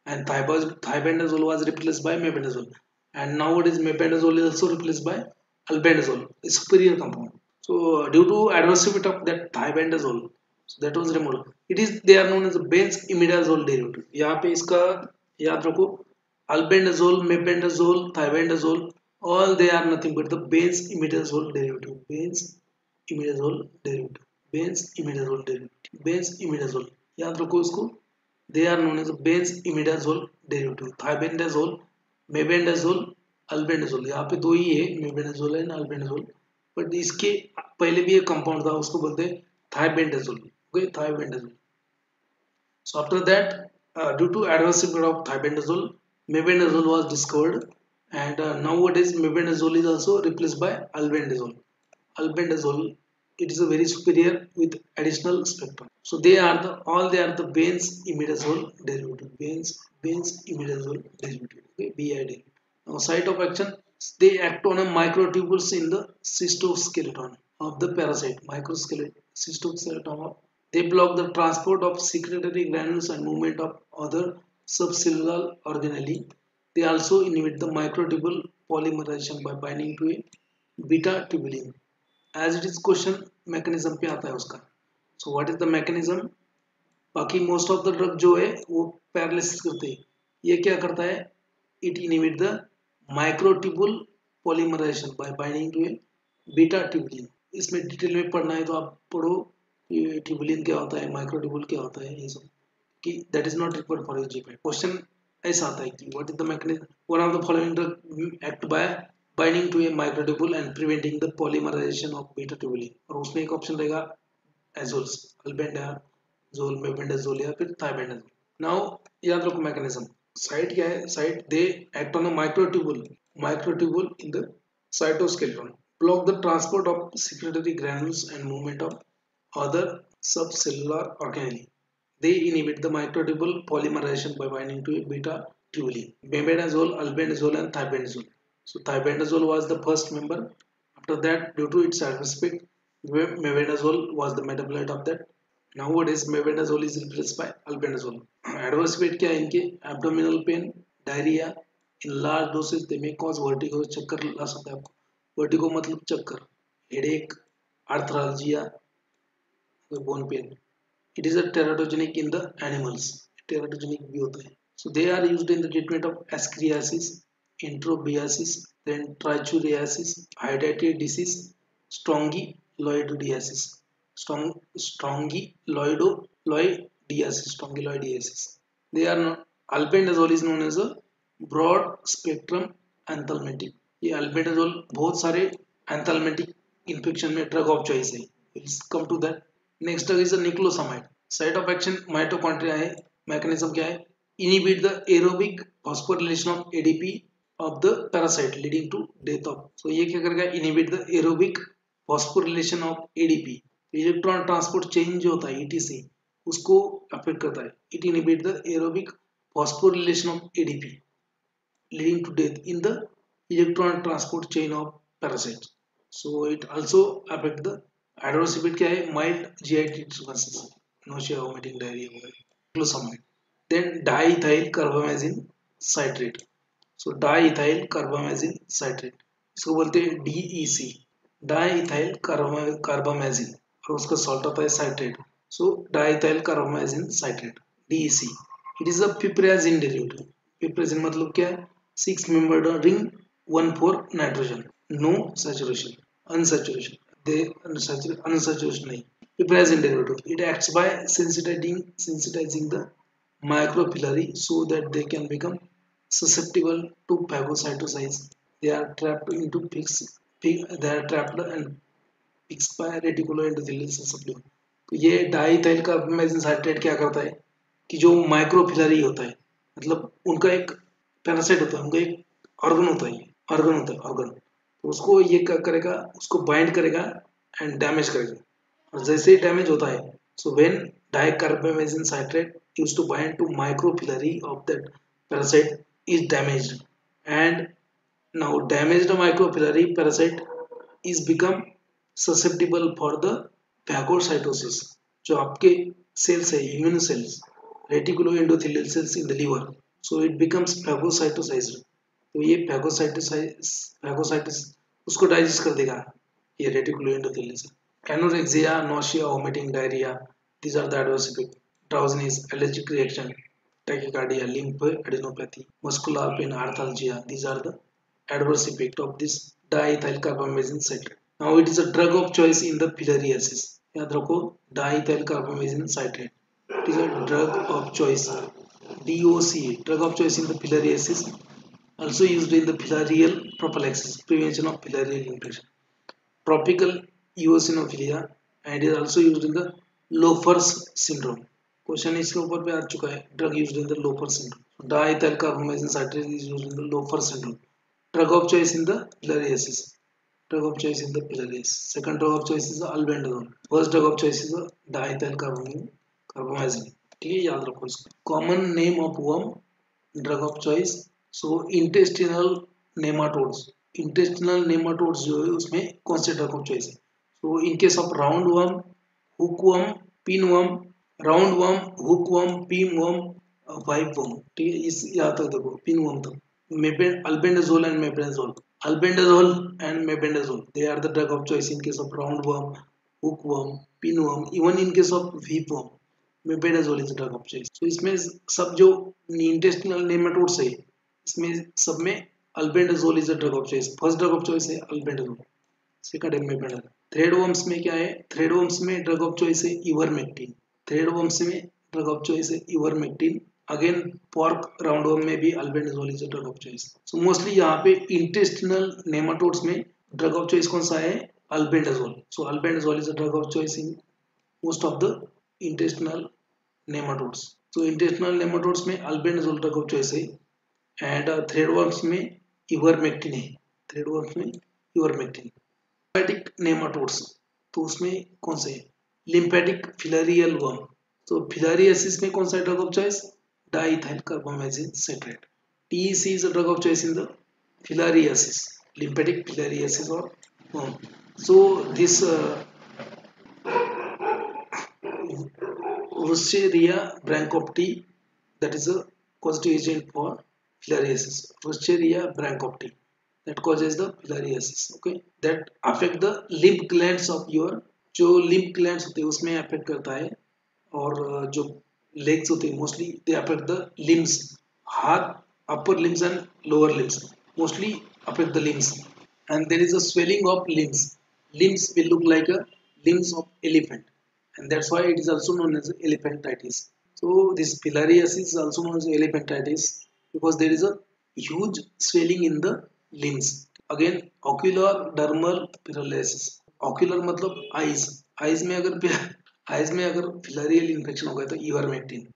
and thiabendazole was replaced by mebendazole, and nowadays mebendazole is also replaced by albendazole, a superior compound। So due to adverse effect of that thiabendazole, So that was removed. It is, they are known as benz imidazole derivative. यहाँ पे इसका याद रखो, albendazole, mebendazole, thiabendazole, all they are nothing but the benz imidazole derivative. Imidazole derivative. Imidazole derivative. Imidazole. याद रखो इसको. They are known as benz imidazole derivative. Thiabendazole, mebendazole, albendazole. यहाँ पे दो ही है, mebendazole and albendazole. बट इसके पहले भी एक कंपाउंड था, उसको बोलते हैं thiabendazole. Okay, thiabendazole. So after that, due to adverse effect of thiabendazole, mebendazole was discovered, and nowadays mebendazole is also replaced by albendazole. Albendazole, it is a very superior with additional spectrum. So they are the benz imidazole derivative. Benz imidazole derivative. Okay, BID. Now site of action, they act on a microtubules in the cytoskeleton of the parasite. Cytoskeleton of, they block the transport of secretory granules and movement of other subcellular organelle. They also inhibit the microtubule polymerization by binding to a beta tubulin. As it is question mechanism पे आता है उसका. So what is the mechanism? बाकी most of the drug जो है वो paralysis करते हैं. ये क्या करता है? It inhibit the microtubule polymerization by binding to a beta tubulin. इसमें डिटेल में पढ़ना है तो आप पढ़ो कि ट्यूबुलिन क्या होता है, माइक्रोट्यूबुल क्या होता है, ये सब कि that is not required for GPAT. Question ऐसा आता है कि what is the mechanism? One of the following drug act by binding to a microtubule and preventing the polymerization of beta tubulin. और उसमें एक ऑप्शन रहेगा azoles, albendazole, mebendazole या फिर thiabendazole. Now याद रखो मैकेनिज्म. साइट क्या है? Site, they act on a microtubule in the cytoskeleton, block the transport of secretory granules and movement of other subcellular organelle. They inhibit the microtubule polymerization by binding to a beta tubulin. Mebendazole, albendazole, and thiabendazole. So thiabendazole was the first member. After that, due to its adverse effect, mebendazole was the metabolite of that. Nowadays, mebendazole is replaced by albendazole. Adverse effect क्या है इनके? Abdominal pain, diarrhea. In large doses, they may cause vertigo. चक्कर ला सकता है आपको. Vertigo मतलब चक्कर, headache, arthralgia, bone pain. It is a teratogenic in the animals. Teratogenic भी होता है. So they are used in the treatment of ascariasis, enterobiasis, then trichuriasis, hydatidis, strongyloidiasis. Strongyloidiasis. They are not, albendazole is known as a broad spectrum anthelmintic. ये albendazole बहुत सारे anthelmintic infection में drug of choice है. We'll come to that. Next drug is a niclosamide. Site of action mitochondria है. Mechanism क्या है? Inhibit the aerobic phosphorylation of ADP of the parasite leading to death of. So ये क्या करेगा? Inhibit the aerobic phosphorylation of ADP. Electron transport chain जो होता है ETC उसको affect करता है. It inhibit the aerobic phosphorylation of ADP leading to death in the electron transport chain of parasite. So it also affect the adverse effect क्या है? Mild GI disturbances, nausea, vomiting, diarrhea वगैरह. Glucosamide. Then diethyl carbamazine citrate. So diethyl carbamazine citrate इसको बोलते हैं DEC, diethyl carbamazine, और उसका salt आता है citrate. So diethyl carbamazine citrate, DEC. It is a piperazine derivative. Piperazine मतलब क्या है? 6 membered ring, 1,4 nitrogen, no saturation, unsaturation. Unsaturation नहीं. Piperazine derivative. It acts by sensitizing the micropillary so that they can become susceptible to phagocytosis. They are trapped and fixed by reticuloendothelial susceptible. तो ये diethyl कार्बामेजिन citrate क्या करता है कि जो माइक्रोफिलरी होता है, मतलब उनका एक पैरासाइट होता है, उनका एक ऑर्गन होता है, तो उसको ये क्या करेगा? उसको बाइंड करेगा एंड डैमेज करेगा. और जैसे ही डैमेज होता है, so when diethylcarbamazine citrate used to bind to micropillary of that parasite is damaged, and now damaged micropillary parasite is become susceptible for the phagocytosis. जो आपके cells है, immune cells, reticuloendothelial cells in the liver, so it becomes phagocytosized. तो ये phagocytosis उसको digest कर देगा ये reticuloendothelial cell. Anorexia, nausea, vomiting, diarrhea, These are the adverse effects: drowsiness, allergic reaction, tachycardia, lymphadenopathy, muscular pain, arthalgia. These are the adverse effect of this diethyl carbamazine citrate. Now it is a drug of choice in the filariasis. याद रखो, diethyl carbamazine citrate. It is a drug of choice. DOCA, drug of choice in the filariasis. Also used in the filarial prophylaxis, prevention of filarial infection. Tropical eosinophilia, and is also used in the Lofer's syndrome. Question इसके ऊपर भी आ चुका है. Drug used in the Loeffler syndrome. Diethylcarbamazine citrate is used in the Loeffler syndrome. Drug of choice in the filariasis. Drug of choice in the filariasis. Second drug of choice is the albendazole. First drug of choice is the diethyl carbamazine. ठीक है, याद रखो इसको. Common name of worm, drug of choice. So intestinal nematodes. Intestinal nematodes जो है उसमें कौन से drug of choice है? So in case of roundworm, hookworm, pinworm, roundworm, hookworm, pinworm, pipeworm. ठीक है, इस यहाँ तक देखो, pinworm तक. Albendazole and mebendazole. Albendazole and mebendazole, they are the drug of choice in case of roundworm, hookworm, pinworm, even in case of whipworm. Mebendazole is the drug of choice. So इसमें सब जो intestinal nematodes है, इसमें सब में albendazole is the drug of choice. First drug of choice है albendazole. Second है mebendazole. Threadworms में क्या है? Threadworms में drug of choice है ivermectin. Threadworms में drug of choice है ivermectin. Again pork roundworm में भी albendazole is a drug of choice. So mostly यहाँ पे intestinal nematodes में drug of choice कौन सा है? Albendazole. So albendazole is a drug of choice in most of the intestinal nematodes. So intestinal nematodes में albendazole drug of choice है, and threadworms में ivermectin है. Threadworms में ivermectin. Lymphatic nematodes, तो उसमें कौन से? Lymphatic filarial worm. तो filariasis में कौन सा drug of choice? Diethyl carbamazine citrate. TEC is a drug of choice in the filariasis, lymphatic filariasis or worm. So this Wuchereria branchopti, that is a causative agent for filariasis. Wuchereria branchopti, that causes the filariasis. Okay, that affect the lymph glands of your, जो lymph glands होते हैं उसमें affect करता है, और जो legs होते हैं mostly they affect the limbs, हाथ, upper limbs and lower limbs mostly affect the limbs, and there is a swelling of limbs. Limbs will look like a limbs of elephant, and that's why it is also known as elephantitis. So this filariasis is also known as elephantitis because there is a huge swelling in the limbs. Again ocular dermal paralysis. Ocular मतलब eyes. Eyes में अगर फिलरियल infection हो गया तो ivermectin.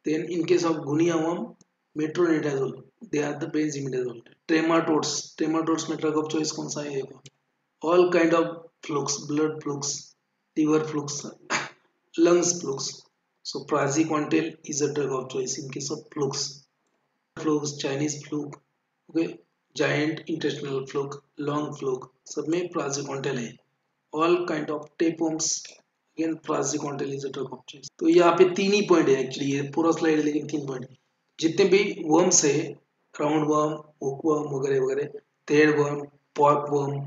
Then in case of guinea worm, metronidazole, they are the benzimidazole. Trematodes में drug of choice कौन सा है? All kind of flukes, blood flukes, liver flukes, lungs flukes. So praziquantel is a drug of choice in case of flukes. Chinese fluke, okay, giant intestinal fluke, long fluke, सब में praziquantel है. All kind of tapeworms, again praziquantel is a drug of choice. तो यहाँ पे 3 ही point है actually, ये पूरा slide है लेकिन 3 पॉइंट. जितने भी वर्म्स है, राउंड वर्म, हुक वर्म वगैरह वगैरह, थ्रेड वर्म, पॉर्क वर्म,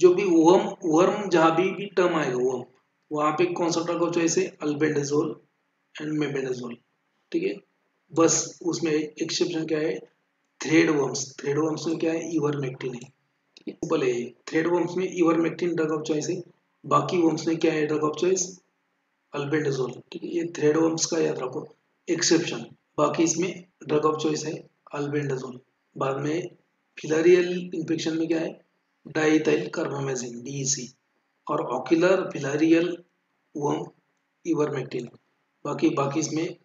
जो भी वर्म जहाँ भी टर्म आएगा वर्म, वहाँ पे कौन सा ड्रग ऑफ चॉइस है? Albendazole and mebendazole. ठीक है, बस उसमें एक्सेप्शन क्या है? थ्रेड वर्म्स में क्या है? इवरमेक्टिन है. ठीक है, सिंपल है. थ्रेड वर्म्स में इवरमेक्टिन ड्रग ऑफ चॉइस है. बाकी वर्म्स में क्या है ड्रग ऑफ चॉइस? अल्बेंडाजोल. ठीक है, ये थ्रेड वर्म्स का याद रखो एक्सेप्शन. बाकी इसमें ड्रग ऑफ चॉइस है अल्बेंडाजोल. बाद में फिलरियल इन्फेक्शन में क्या है? डाइथाइल कार्बामेजिन, DEC, और ऑक्यूलर फिलरियल वर्म इवरमेक्टिन. बाकी इसमें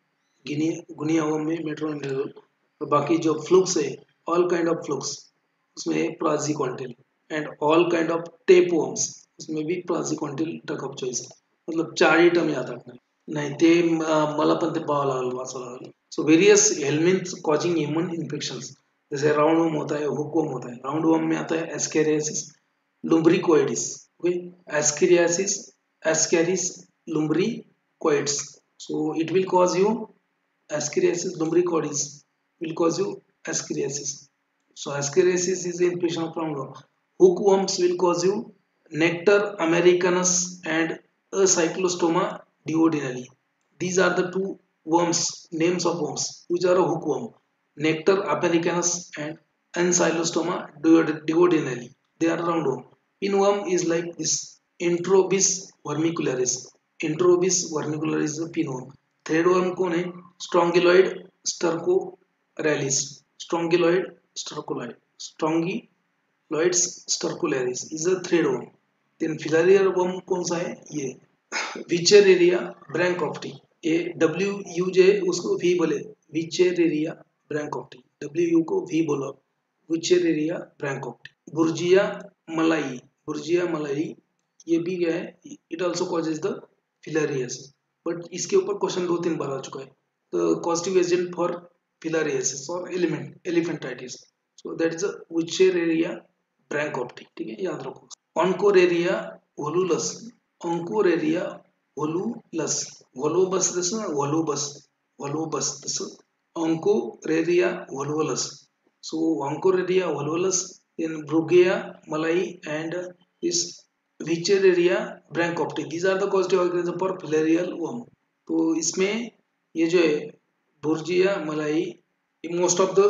गुनिया वर्म में मेट्रोनिडाजोल. और बाकी जो फ्लूक्स है, ऑल काइंड ऑफ फ्लूक्स, उसमें praziquantel, and all kind of tapeworms, उसमें भी प्राजिक्वांटिल ड्रग ऑफ चॉइस है. मतलब 4 ही टर्म याद रखना है. नहीं ते मला पण ते पाहावं लागेल, वाचावं लागेल. So various helminths causing human infections, जैसे राउंड वर्म होता है, हुकवर्म होता है. राउंड वर्म में आता है ascariasis lumbricoides. Okay, Ascaris lumbricoids. So it will cause you ascariasis lumbricoides, will cause you ascariasis. So ascariasis is the infection of roundworm. Hookworms will cause you nectar americanus and Acyclostoma duodenale. These are the two worms, names of worms, which are a hookworm: Nectar apicanus and Ancylostoma duodenale. They are roundworm. Pinworm is like this: Enterobis vermicularis. Enterobis vermicularis is a pinworm. Threadworm कौन है? Strongyloid stercoralis. Strongyloid stercoralis. Strongyloids stercoralis is a threadworm. Then filarial worm कौन सा है? ये विचेरेरिया ब्रैंकॉफ्टी. ये W you जे उसको we बोले, विचेरेरिया ब्रैंकॉफ्टी. W you को वी बोलो, विचेरेरिया ब्रैंकॉफ्टी. बुर्जिया मलाई. बुर्जिया मलाई ये भी क्या है? It also causes the filariasis. But इसके ऊपर क्वेश्चन 2-3 बार आ चुका है. The causative agent for filariasis और एलिफेंटाइटिस. So that is विचेरेरिया ब्रैंकॉफ्टी. ठीक है, याद रखो. ऑन्कोरेरिया वोलुलस. ऑन्कोरेरिया वोलुलस. वोलोबस जसं वोलोबस, वोलोबस तसं ऑन्कोरेरिया वोलुलस. So Oncoreria volvulus, then Bruguea malai, and this Vichereria branchopti. These are the causative organisms for filarial worm. तो इसमें ये जो है Brugia malayi, most of the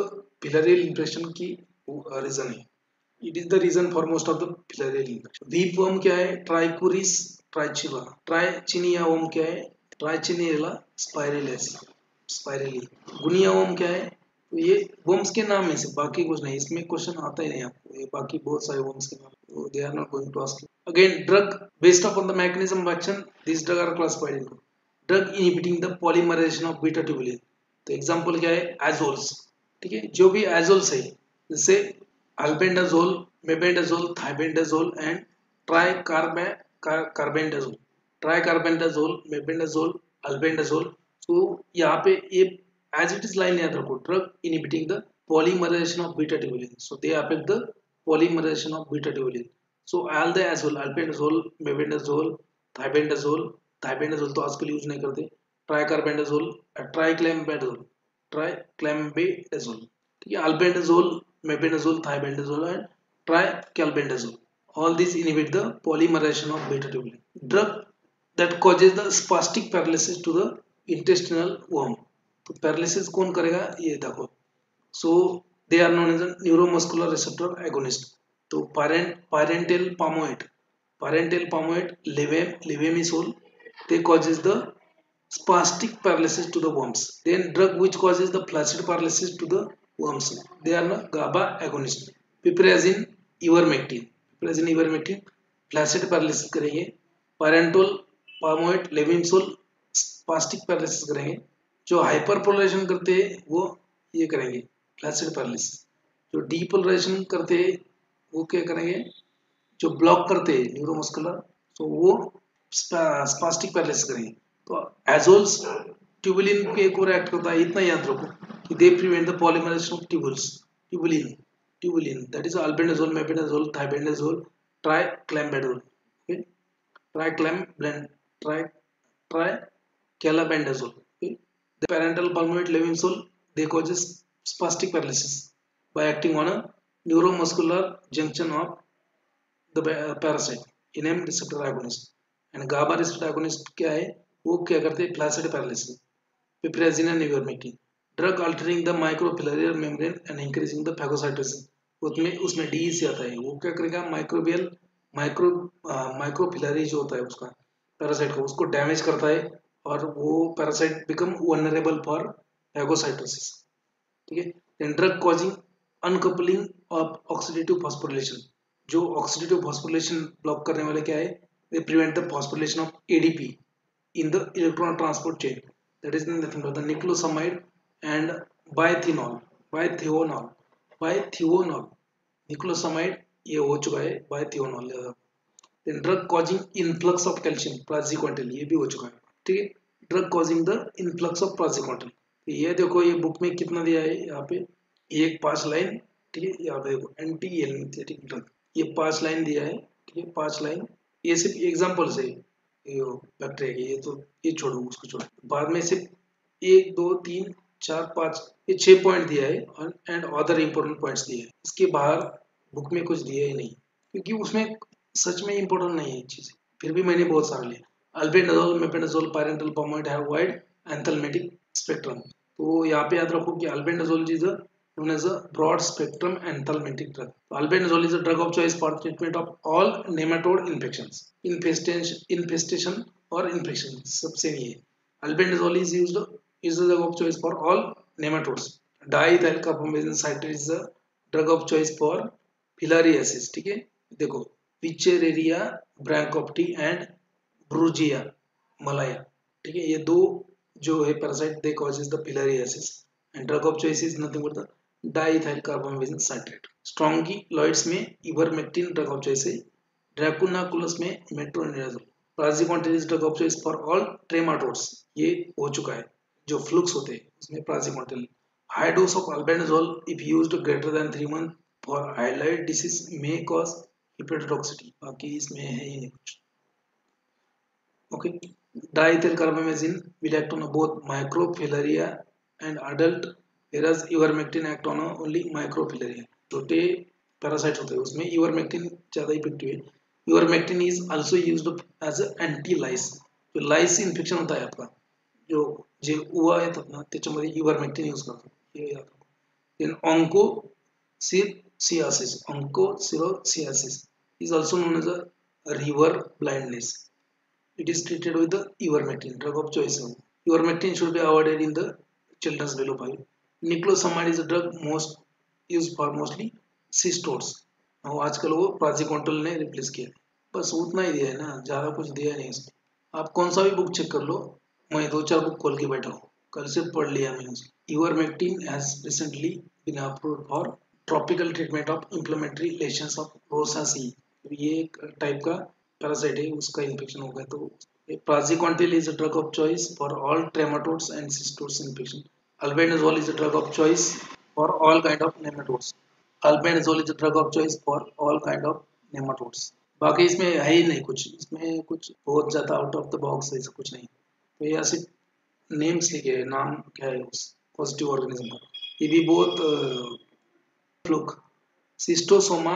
filarial infection की रीजन है. It is the reason for most of the filarial infection. Whipworm क्या है? ट्राइकोरिस ट्राइचिला. ट्राइचिनिया worm क्या है? ट्राइचिनिएला स्पाइरली. गुनिया वर्म क्या है? तो ये वर्म्स के नाम है, से बाकी कुछ नहीं. इसमें क्वेश्चन आता ही नहीं आपको. ये बाकी बहुत सारे वर्म्स के नाम, तो they are not going to ask. Again drug based upon the mechanism of action, this drug are classified into drug inhibiting the polymerisation of beta tubulin. तो एग्जांपल क्या है? एजोल्स. ठीक है, जो भी एजोल्स है जैसे albendazole, mebendazole, thiabendazole and triclabendazole. Triclabendazole, mebendazole, albendazole. तो यहाँ पे ये as it is line याद रखो, drug inhibiting the polymerization of beta tubulin. So they affect the polymerization of beta tubulin. So all the as well, albendazole, mebendazole, thiabendazole तो आजकल use नहीं करते. ट्राइकार्बेंडाजोल, ट्राइक्लैम्बेडाजोल, ठीक है. albendazole, mebendazole, thiabendazole and tricalbendazole. All these inhibit the polymerization of beta tubulin. Drug that causes the spastic paralysis to the intestinal worm. तो paralysis कौन करेगा? ये देखो. So they are known as neuromuscular receptor agonist. तो pyrantel pamoate levamisole, they causes the spastic paralysis to the worms. Then drug which causes the flaccid paralysis to the worms, they are GABA agonist. Piperazine, ivermectin flaccid paralysis करेंगे. पारेंटल pamoate लेवेमिसोल spastic paralysis करेंगे. जो hyperpolarisation करते हैं वो ये करेंगे flaccid paralysis. जो depolarisation करते हैं वो क्या करेंगे? जो ब्लॉक करते हैं न्यूरोमस्कुलर, तो वो स्पास्टिक पैरालिसिस करेंगे. तो एजोल्स ट्यूबुलिन पे एक और एक्ट करता है, इतना याद रखो कि they prevent the polymerisation of tubulin that is albendazole, mebendazole, thiabendazole, triclabendazole. Okay, triclabendazole. The parental palmate levinsoul, they causes spastic paralysis by acting on a neuromuscular junction of the parasite, enam receptor agonist. And GABA receptor agonist क्या है? वो क्या करते हैं? Flaccid paralysis. Piperazine and ivermectin, drug altering the microfilarial membrane and increasing the phagocytosis. उसमें D से आता है. वो क्या करेगा? माइक्रोफिलरी जो होता है उसका पैरासाइट को, उसको डैमेज करता है और वो parasite become vulnerable for phagocytosis. ठीक है. Then drug causing uncoupling of oxidative phosphorylation. जो ऑक्सीडेटिव फॉस्फोरिलेशन ब्लॉक करने वाले क्या है? They prevent the phosphorylation of ADP in the electron transport chain. That is nothing but the niclosamide and bithionol. Niclosamide ये हो चुका है, bithionol. Then drug causing influx of calcium, praziquantel, ये भी हो चुका है. ठीक है. Drug causing the influx of प्राजिक्वांटिल. ये देखो, ये बुक में कितना दिया है यहाँ पे? एक 5 लाइन. ठीक है, यहाँ पे देखो एंटी एलिमेंटिक ड्रग, ये 5 लाइन दिया है. ठीक है, 5 लाइन. ये सिर्फ एग्जांपल से बैक्टीरिया के, ये तो ये छोड़ो, उसको छोड़ो. बाद में सिर्फ 1 2 3 4 5 ये 6 पॉइंट दिया है एंड अदर इंपॉर्टेंट पॉइंट्स दिए हैं. इसके बाहर बुक में कुछ दिया ही नहीं, क्योंकि उसमें सच में इंपॉर्टेंट नहीं है चीज़. फिर भी मैंने बहुत सारा लिया. Albendazole, mebendazole, pyrantel pamoate have wide anthelmintic spectrum. तो यहाँ पे याद रखो कि albendazole is known as a broad spectrum anthelmintic drug. Albendazole is a drug of choice for treatment of all nematode infections, infestation or infection. सबसे नहीं है। Albendazole is the drug of choice for all nematodes. Diethyl carbamazine citrate is the drug of choice for filariasis. ठीक है, देखो Pichereria branchopti and Brugia malaya, ठीक है, ये दो जो है parasite they causes the filariasis and drug of choice is nothing but the diethylcarbamazine citrate. Strongyloides में इवरमेक्टिन ड्रग ऑफ चॉइस है। ड्रैकुनाकुलस में metronidazole. Praziquantel is drug of choice for all trematodes, ये हो चुका है। जो flukes होते हैं उसमें praziquantel. High dose of albendazole if used greater than 3 month for hydatid disease may cause hepatotoxicity. बाकी इसमें है ही नहीं कुछ। Okay, diethyl carbamazine will act on both microfilaria and adult, whereas ivermectin act on only microfilaria. छोटे parasite होते हैं उसमें ivermectin ज़्यादा इफेक्टिव है। ivermectin is also used as an anti-lice. जो lice इन्फेक्शन होता है आपका, जो जे हुआ आहे ना त्याच्यामध्ये ivermectin यूज करतो, हे याद रखो. Then onchocerciasis is also known as a river blindness. It is treated with the ivermectin, drug of choice. Ivermectin should be avoided in the children's below 5. Niclosamide is a drug most used for mostly cystodes. now आजकल वो प्राजिकॉन्टल ने replace किया। बस उतना ही दिया है ना, ज़्यादा कुछ दिया नहीं इसमें। आप कौन सा भी बुक चेक कर लो, मैं 2-4 बुक खोल के बैठा हूँ, कल से पढ़ लिया मैंने। Ivermectin has recently been approved for tropical treatment of inflammatory lesions of rosaceae. ये एक टाइप का पैरासाइट है, उसका इन्फेक्शन होगा तो praziquantel is a drug of choice for all trematodes and cystodes infection. Albendazole is a drug of choice for all kind of nematodes. Albendazole is a drug of choice for all kind of nematodes. बाकी इसमें है ही नहीं कुछ, इसमें कुछ बहुत ज़्यादा out of the box है, ऐसा कुछ नहीं। तो ये ऐसे नेम्स लिखे हैं, नाम क्या है उस पॉजिटिव ऑर्गेनिज्म का, ये भी बहुत fluke. Schistosoma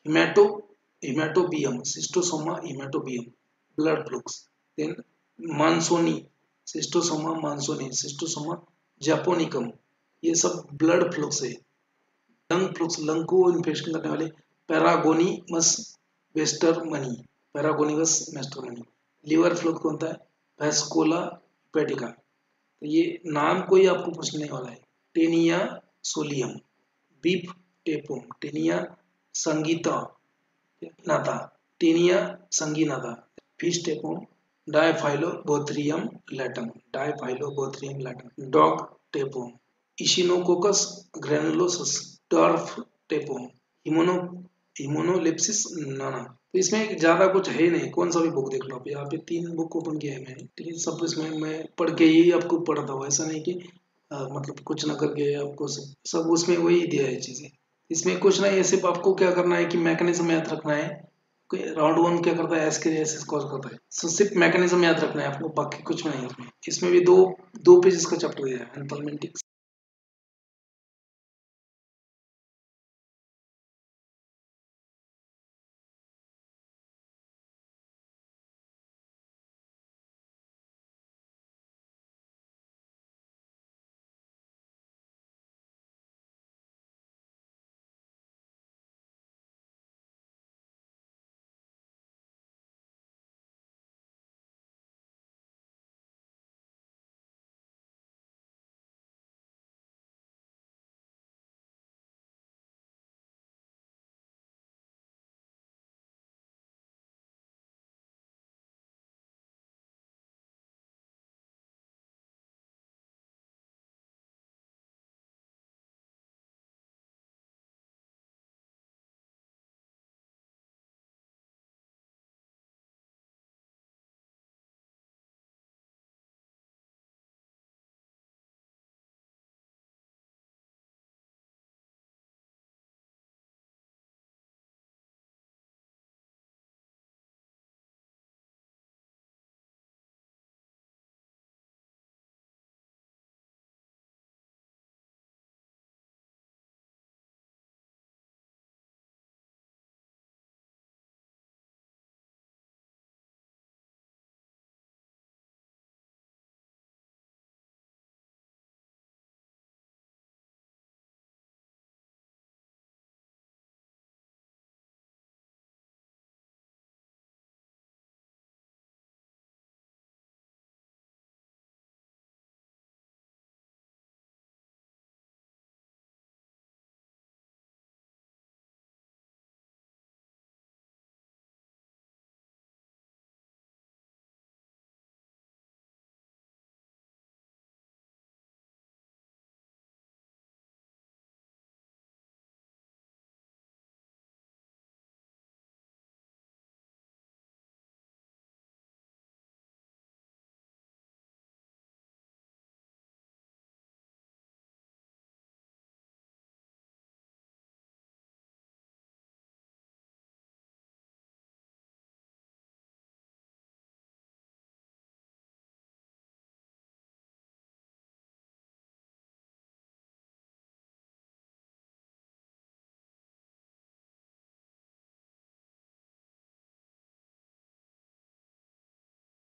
haematobium, Schistosoma haematobium, blood flukes. Then mansoni, Schistosoma japonicum, ये सब ब्लड फ्लूक्स है। लंग फ्लूक्स, लंग को इन्फेक्शन करने वाले पैरागोनिमस वेस्टरमनी। लिवर फ्लूक कौन सा है? वेस्कोला हेपेटिका। तो ये नाम कोई आपको पूछने वाला है। Taenia solium, beef tapeworm, Taenia saginata, Taenia saginata, fish tapeworm, Diphyllobothrium latum, dog tapeworm, Echinococcus granulosus, dwarf tapeworm, Hymenolepis nana. तो इसमें ज्यादा कुछ है नहीं, कौन सा भी बुक देख लो आप। यहाँ पे 3 बुक ओपन किया है मैंने, ठीक है। सब इसमें मैं पढ़ के ही आपको पढ़ता हूँ, ऐसा नहीं कि मतलब कुछ ना करके आपको सब उसमें वही दिया है चीजें। इसमें कुछ नहीं है, सिर्फ आपको क्या करना है कि मैकेनिज्म याद रखना है। राउंड 1 क्या करता है, एस्केरियासिस कॉज करता है। सो सिर्फ मैकेनिज्म याद रखना है आपको, बाकी कुछ नहीं है इसमें। इसमें भी दो पेजेस का चैप्टर दिया है, एंथैल्मेटिक्स।